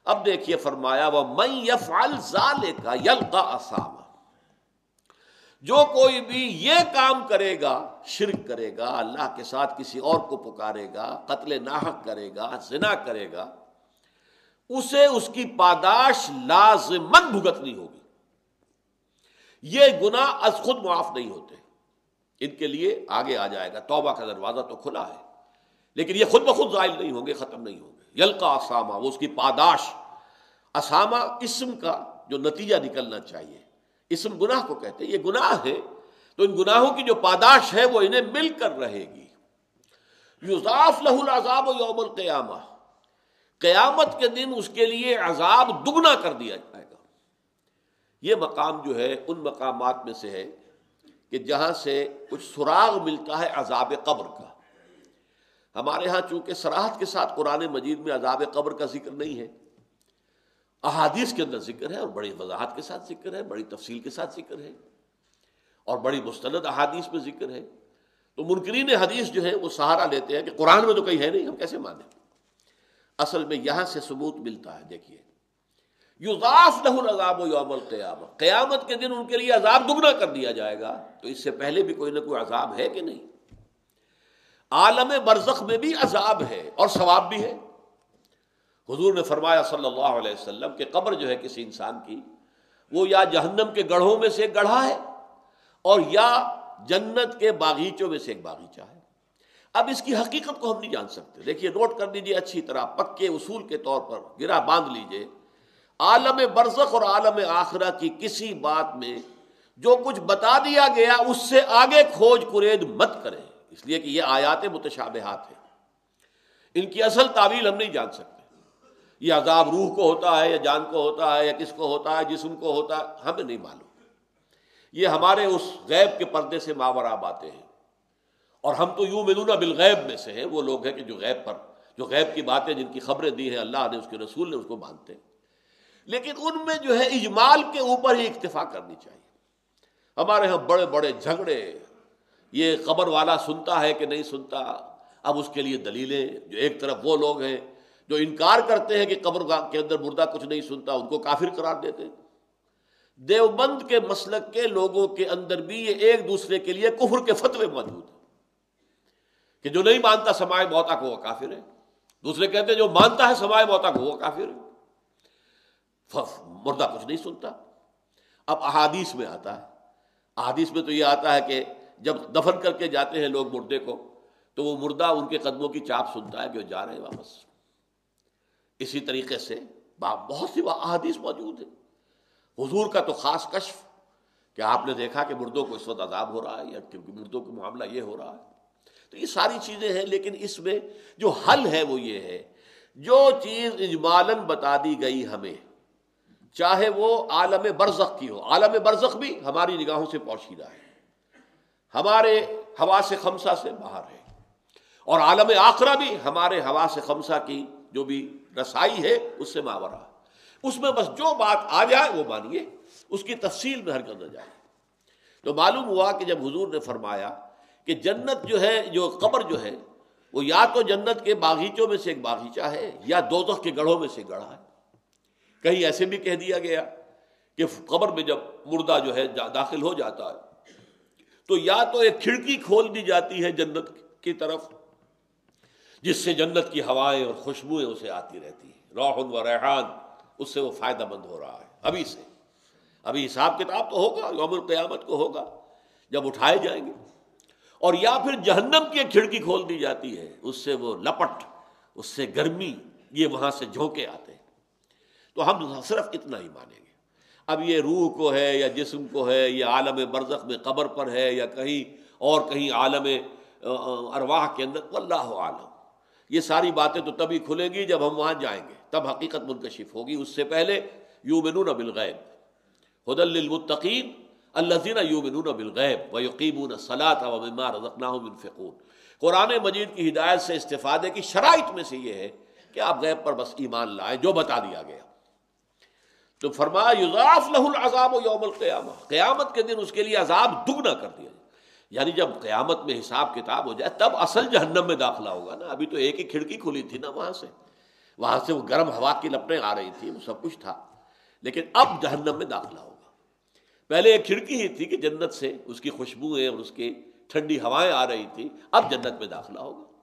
اب دیکھیے فرمایا وَمَن يَفْعَلْ ذَلِكَ يَلْقَ أَثَامًا، جو کوئی بھی یہ کام کرے گا، شرک کرے گا، اللہ کے ساتھ کسی اور کو پکارے گا، قتل ناحق کرے گا، زنا کرے گا، اسے اس کی پاداش لازماً بھگتنی ہوگی۔ یہ گناہ از خود معاف نہیں ہوتے، ان کے لیے آگے آ جائے گا، توبہ کا دروازہ تو کھلا ہے، لیکن یہ خود بخود زائل نہیں ہوں گے، ختم نہیں ہوں گے۔ یلقا اسامہ، وہ اس کی پاداش، اسامہ اسم کا جو نتیجہ نکلنا چاہیے، اسم گناہ کو کہتے ہیں، یہ گناہ ہے تو ان گناہوں کی جو پاداش ہے وہ انہیں مل کر رہے گی۔ یضاف لہ العذاب یوم القیامہ، قیامت کے دن اس کے لیے عذاب دگنا کر دیا جائے گا۔ یہ مقام جو ہے ان مقامات میں سے ہے کہ جہاں سے کچھ سراغ ملتا ہے عذاب قبر کا۔ ہمارے ہاں چونکہ صراحت کے ساتھ قرآن مجید میں عذاب قبر کا ذکر نہیں ہے، احادیث کے اندر ذکر ہے اور بڑی وضاحت کے ساتھ ذکر ہے، بڑی تفصیل کے ساتھ ذکر ہے اور بڑی مستند احادیث میں ذکر ہے، تو منکرین حدیث جو ہے وہ سہارا لیتے ہیں کہ قرآن میں تو کہیں ہے نہیں، ہم کیسے مانیں؟ اصل میں یہاں سے ثبوت ملتا ہے۔ دیکھیے یضاف لہ العذاب یوم القیامہ، قیامت کے دن ان کے لیے عذاب دگنا کر دیا جائے گا، تو اس سے پہلے بھی کوئی نہ کوئی عذاب ہے کہ نہیں؟ عالم برزخ میں بھی عذاب ہے اور ثواب بھی ہے۔ حضور نے فرمایا صلی اللہ علیہ وسلم کہ قبر جو ہے کسی انسان کی، وہ یا جہنم کے گڑھوں میں سے ایک گڑھا ہے اور یا جنت کے باغیچوں میں سے ایک باغیچہ ہے۔ اب اس کی حقیقت کو ہم نہیں جان سکتے، دیکھیے نوٹ کر لیجیے اچھی طرح، پکے اصول کے طور پر گرہ باندھ لیجیے، عالم برزخ اور عالم آخرہ کی کسی بات میں جو کچھ بتا دیا گیا اس سے آگے کھوج کرید مت کریں، اس لیے کہ یہ آیات متشابہات ہیں، ان کی اصل تعویل ہم نہیں جان سکتے۔ یہ عذاب روح کو ہوتا ہے یا جان کو ہوتا ہے یا کس کو ہوتا ہے، جسم کو ہوتا ہے، ہمیں نہیں معلوم۔ یہ ہمارے اس غیب کے پردے سے ماورا باتیں ہیں، اور ہم تو یؤمنون بالغیب میں سے ہیں، وہ لوگ ہیں کہ جو غیب کی باتیں جن کی خبریں دی ہیں اللہ نے، اس کے رسول نے، اس کو مانتے ہیں، لیکن ان میں جو ہے اجمال کے اوپر ہی اکتفا کرنی چاہیے۔ ہمارے ہاں بڑے بڑے جھگڑے، یہ قبر والا سنتا ہے کہ نہیں سنتا، اب اس کے لیے دلیلیں، جو ایک طرف وہ لوگ ہیں جو انکار کرتے ہیں کہ قبر کے اندر مردہ کچھ نہیں سنتا، ان کو کافر قرار دیتے ہیں۔ دیوبند کے مسلک کے لوگوں کے اندر بھی یہ ایک دوسرے کے لیے کفر کے فتوے موجود ہیں کہ جو نہیں مانتا سماع موتا کو وہ کافر ہے، دوسرے کہتے ہیں جو مانتا ہے سماع موتا کو وہ کافر ہے، مردہ کچھ نہیں سنتا۔ اب احادیث میں آتا ہے، احادیث میں تو یہ آتا ہے کہ جب دفن کر کے جاتے ہیں لوگ مردے کو، تو وہ مردہ ان کے قدموں کی چاپ سنتا ہے کہ وہ جا رہے ہیں واپس۔ اسی طریقے سے بہت سی احادیث موجود ہیں۔ حضور کا تو خاص کشف کہ آپ نے دیکھا کہ مردوں کو اس وقت عذاب ہو رہا ہے یا کہ مردوں کا معاملہ یہ ہو رہا ہے، تو یہ ساری چیزیں ہیں، لیکن اس میں جو حل ہے وہ یہ ہے، جو چیز اجمالاً بتا دی گئی ہمیں، چاہے وہ عالم برزخ کی ہو، عالم برزخ بھی ہماری نگاہوں سے پوشیدہ ہے، ہمارے حواس خمسہ سے باہر ہے، اور عالم آخرہ بھی ہمارے حواس خمسہ کی جو بھی رسائی ہے اس سے ماورا ہے۔ اس میں بس جو بات آ جائے وہ مانیے، اس کی تفصیل میں ہرگز نہ جائے۔ تو معلوم ہوا کہ جب حضور نے فرمایا کہ جنت جو ہے، جو قبر جو ہے، وہ یا تو جنت کے باغیچوں میں سے ایک باغیچہ ہے یا دوزخ کے گڑھوں میں سے گڑھا ہے۔ کہیں ایسے بھی کہہ دیا گیا کہ قبر میں جب مردہ جو ہے داخل ہو جاتا ہے تو یا تو ایک کھڑکی کھول دی جاتی ہے جنت کی طرف، جس سے جنت کی ہوائیں اور خوشبوئیں اسے آتی رہتی ہیں، روح و ریحان، اس سے وہ فائدہ مند ہو رہا ہے ابھی سے۔ ابھی حساب کتاب تو ہوگا، یوم القیامت کو ہوگا جب اٹھائے جائیں گے، اور یا پھر جہنم کی ایک کھڑکی کھول دی جاتی ہے، اس سے وہ لپٹ، اس سے گرمی، یہ وہاں سے جھونکے آتے ہیں۔ تو ہم صرف اتنا ہی مانیں گے۔ اب یہ روح کو ہے یا جسم کو ہے، یہ عالم برزخ میں قبر پر ہے یا کہیں اور کہیں عالم ارواح کے اندر، واللہ عالم۔ یہ ساری باتیں تو تبھی کھلیں گی جب ہم وہاں جائیں گے، تب حقیقت منکشف ہوگی۔ اس سے پہلے یؤمنون بالغیب ھدی للمتقین الذین یؤمنون بالغیب ویقیمون الصلاۃ ومما رزقناہم ينفقون۔ قرآن مجید کی ہدایت سے استفادے کی شرائط میں سے یہ ہے کہ آپ غیب پر بس ایمان لائیں جو بتا دیا گیا۔ تو فرمایا یضاعف لہ العذاب یوم القیامہ، قیامت کے دن اس کے لیے عذاب دگنا کر دیا جائے، یعنی جب قیامت میں حساب کتاب ہو جائے تب اصل جہنم میں داخلہ ہوگا نا، ابھی تو ایک ہی کھڑکی کھلی تھی نا وہاں سے، وہاں سے وہ گرم ہوا کی لپٹیں آ رہی تھی، وہ سب کچھ تھا، لیکن اب جہنم میں داخلہ ہوگا۔ پہلے ایک کھڑکی ہی تھی کہ جنت سے اس کی خوشبوئیں اور اس کی ٹھنڈی ہوائیں آ رہی تھی، اب جنت میں داخلہ ہوگا۔